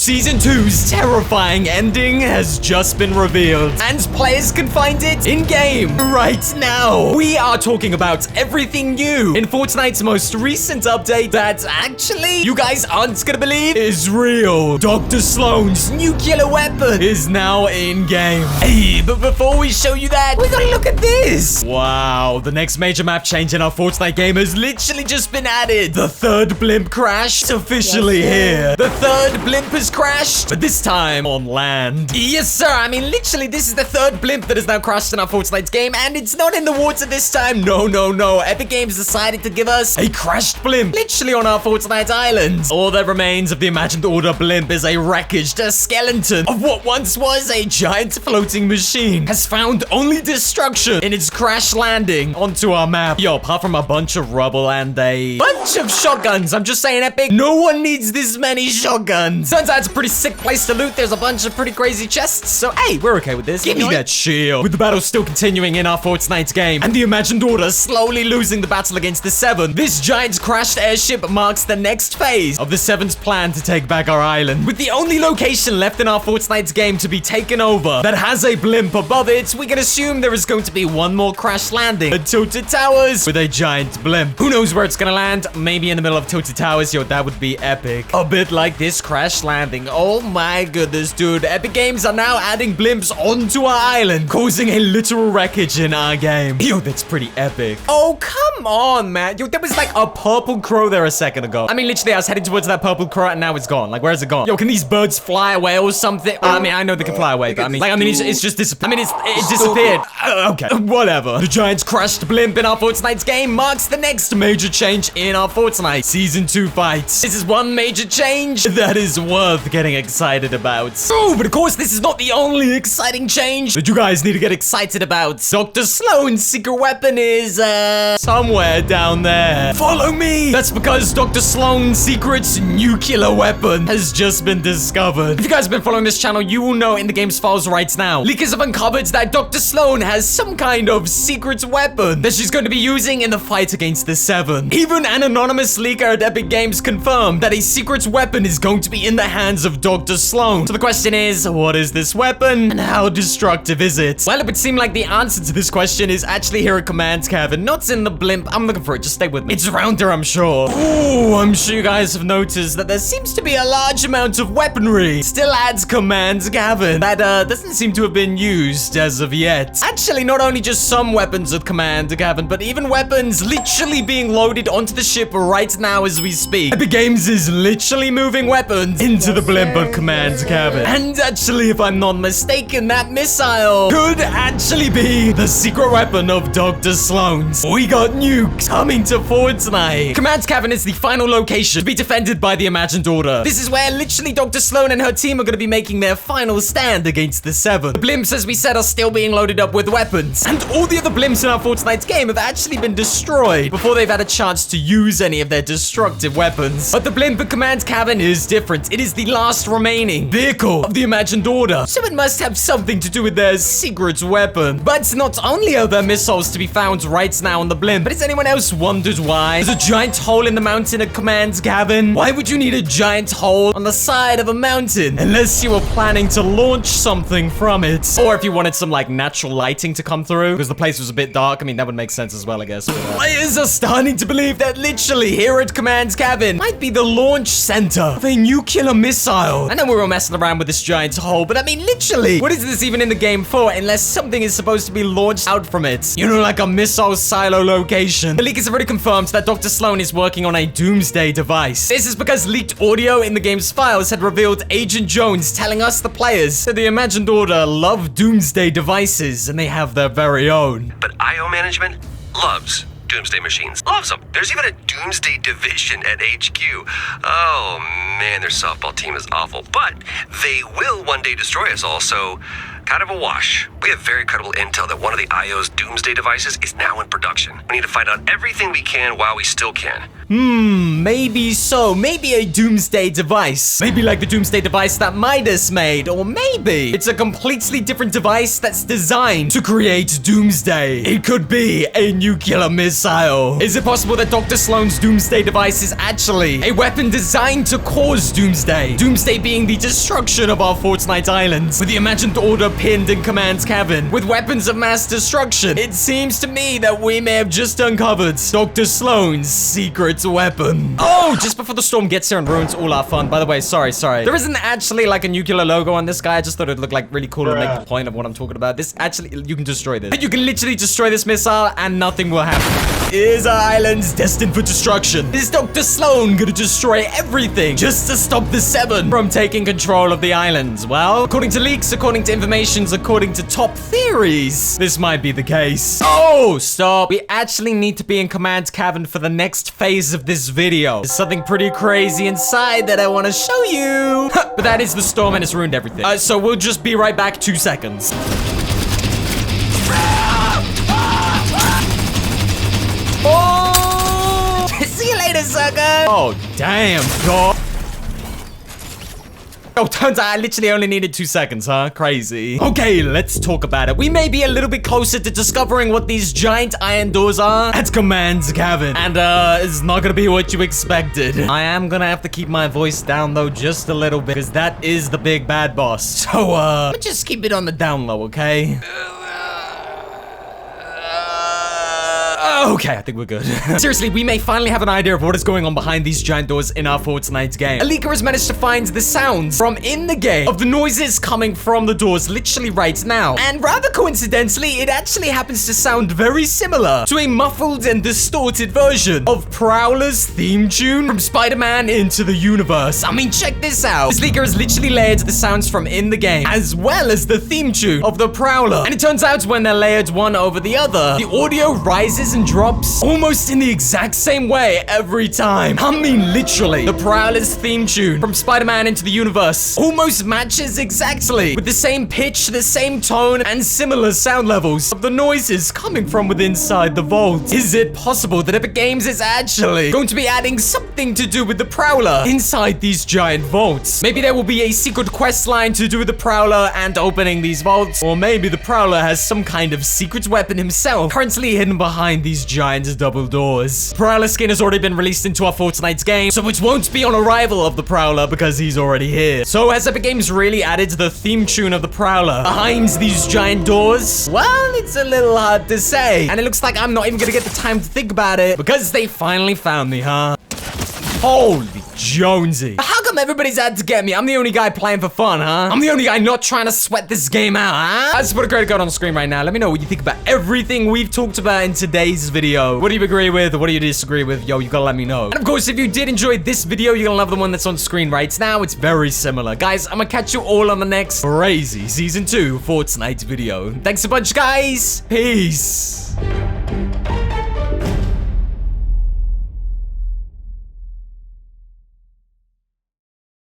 Season 2's terrifying ending has just been revealed, and players can find it in-game right now. We are talking about everything new in Fortnite's most recent update that actually, you guys aren't gonna believe, is real. Dr. Sloane's nuclear weapon is now in-game. Hey, but before we show you that, we gotta look at this. Wow, the next major map change in our Fortnite game has literally just been added. The third blimp crash is officially here. The third blimp has crashed, but this time on land. Yes, sir. I mean, literally, this is the third blimp that has now crashed in our Fortnite game, and it's not in the water this time. No, no, no. Epic Games decided to give us a crashed blimp, literally on our Fortnite island. All that remains of the imagined order blimp is a wreckage, a skeleton of what once was a giant floating machine, has found only destruction in its crash landing onto our map. Yo, apart from a bunch of rubble and a bunch of shotguns. I'm just saying, Epic, no one needs this many shotguns. Turns out it's a pretty sick place to loot. There's a bunch of pretty crazy chests, so hey, we're okay with this. Give me that shield. With the battle still continuing in our Fortnite game, and the imagined order slowly losing the battle against the Seven, this giant crashed airship marks the next phase of the Seven's plan to take back our island. With the only location left in our Fortnite game to be taken over that has a blimp above it, we can assume there is going to be one more crash landing at Tilted Towers with a giant blimp. Who knows where it's gonna land? Maybe in the middle of Tilted Towers. Yo, that would be epic. A bit like this crash landing. Oh my goodness, dude. Epic Games are now adding blimps onto our island, causing a literal wreckage in our game. Yo, that's pretty epic. Oh, come on, man. Yo, there was like a purple crow there a second ago. I mean, literally, I was heading towards that purple crow and now it's gone. Like, where's it gone? Yo, can these birds fly away or something? I mean, I know they can fly away, but it's just disappeared. I mean, it disappeared. Okay, whatever. The giant crashed blimp in our Fortnite game marks the next major change in our Fortnite Season 2 fights. This is one major change that is worth getting excited about. Oh, but of course, this is not the only exciting change that you guys need to get excited about. Dr. Sloane's secret weapon is, somewhere down there. Follow me! That's because Dr. Sloane's secret nuclear weapon has just been discovered. If you guys have been following this channel, you will know in the game's files right now, leakers have uncovered that Dr. Sloane has some kind of secret weapon that she's going to be using in the fight against the Seven. Even an anonymous leaker at Epic Games confirmed that a secret weapon is going to be in the hands of Dr. Sloane. So the question is, what is this weapon and how destructive is it? Well, it would seem like the answer to this question is actually here at Command Cabin, not in the blimp. I'm looking for it. Just stay with me. It's around here, I'm sure. Ooh, I'm sure you guys have noticed that there seems to be a large amount of weaponry still at Command Cabin that doesn't seem to have been used as of yet. Actually, not only just some weapons at Command Cabin, but even weapons literally being loaded onto the ship right now as we speak. Epic Games is literally moving weapons into the blimp of Command Cabin. And actually, if I'm not mistaken, that missile could actually be the secret weapon of Dr. Sloane's. We got nukes coming to Fortnite. Command Cabin is the final location to be defended by the imagined order. This is where literally Dr. Sloane and her team are going to be making their final stand against the Seven. The blimps, as we said, are still being loaded up with weapons. And all the other blimps in our Fortnite game have actually been destroyed before they've had a chance to use any of their destructive weapons. But the blimp at Command Cabin is different. It is the last remaining vehicle of the imagined order, so it must have something to do with their secret weapon. But not only are there missiles to be found right now on the blimp, but has anyone else wondered why there's a giant hole in the mountain at Command Cabin? Why would you need a giant hole on the side of a mountain unless you were planning to launch something from it? Or if you wanted some like natural lighting to come through because the place was a bit dark. I mean, that would make sense as well, I guess. But, players are starting to believe that literally here at Command Cabin might be the launch center of a nuclear missile. I know we're all messing around with this giant hole, but I mean, literally, what is this even in the game for unless something is supposed to be launched out from it? You know, like a missile silo location. The leakers have already confirmed that Dr. Sloane is working on a doomsday device. This is because leaked audio in the game's files had revealed Agent Jones telling us, the players, that the imagined order love doomsday devices and they have their very own. But IO management loves doomsday machines. Loves them. There's even a doomsday division at HQ. Oh man, their softball team is awful, but they will one day destroy us all, so kind of a wash. We have very credible intel that one of the IO's doomsday devices is now in production. We need to find out everything we can while we still can. Maybe so. Maybe a doomsday device. Maybe like the doomsday device that Midas made. Or maybe it's a completely different device that's designed to create doomsday. It could be a nuclear missile. Is it possible that Dr. Sloane's doomsday device is actually a weapon designed to cause doomsday? Doomsday being the destruction of our Fortnite islands, with the imagined order pinned in Command's cabin, with weapons of mass destruction. It seems to me that we may have just uncovered Dr. Sloane's secret weapon. Oh, just before the storm gets here and ruins all our fun. By the way, sorry. There isn't actually like a nuclear logo on this guy. I just thought it'd look like really cool to make the point of what I'm talking about. This actually, you can destroy this. You can literally destroy this missile and nothing will happen. Is our islands destined for destruction? Is Dr. Sloane gonna destroy everything just to stop the Seven from taking control of the islands? Well, according to leaks, according to informations, according to top theories, this might be the case. Oh, stop. We actually need to be in Command's cabin for the next phase of this video. There's something pretty crazy inside that I want to show you. But that is the storm and it's ruined everything. So we'll just be right back 2 seconds. Oh! See you later, sucker! Oh, damn, dog. Oh, turns out I literally only needed 2 seconds, huh? Crazy. Okay, let's talk about it. We may be a little bit closer to discovering what these giant iron doors are at Command's cabin. And, it's not gonna be what you expected. I am gonna have to keep my voice down, though, just a little bit, because that is the big bad boss. So, just keep it on the down low, okay? Okay, I think we're good. Seriously, we may finally have an idea of what is going on behind these giant doors in our Fortnite game. A leaker has managed to find the sounds from in the game of the noises coming from the doors literally right now. And rather coincidentally, it actually happens to sound very similar to a muffled and distorted version of Prowler's theme tune from Spider-Man Into the Universe. I mean, check this out. This leaker has literally layered the sounds from in the game as well as the theme tune of the Prowler. And it turns out when they're layered one over the other, the audio rises and drops almost in the exact same way every time. I mean, literally. The Prowler's theme tune from Spider-Man Into the Universe almost matches exactly with the same pitch, the same tone, and similar sound levels of the noises coming from within inside the vault. Is it possible that Epic Games is actually going to be adding something to do with the Prowler inside these giant vaults? Maybe there will be a secret quest line to do with the Prowler and opening these vaults, or maybe the Prowler has some kind of secret weapon himself currently hidden behind these giant double doors. Prowler skin has already been released into our Fortnite game, so it won't be on arrival of the Prowler because he's already here. So has Epic Games really added the theme tune of the Prowler behind these giant doors? Well, it's a little hard to say. And it looks like I'm not even gonna get the time to think about it because they finally found me, huh? Holy Jonesy. How come everybody's out to get me? I'm the only guy playing for fun, huh? I'm the only guy not trying to sweat this game out, huh? I just put a credit card on the screen right now. Let me know what you think about everything we've talked about in today's video. What do you agree with? What do you disagree with? Yo, you gotta let me know. And of course, if you did enjoy this video, you're gonna love the one that's on screen right now. It's very similar. Guys, I'm gonna catch you all on the next crazy Season 2 Fortnite video. Thanks a bunch, guys. Peace.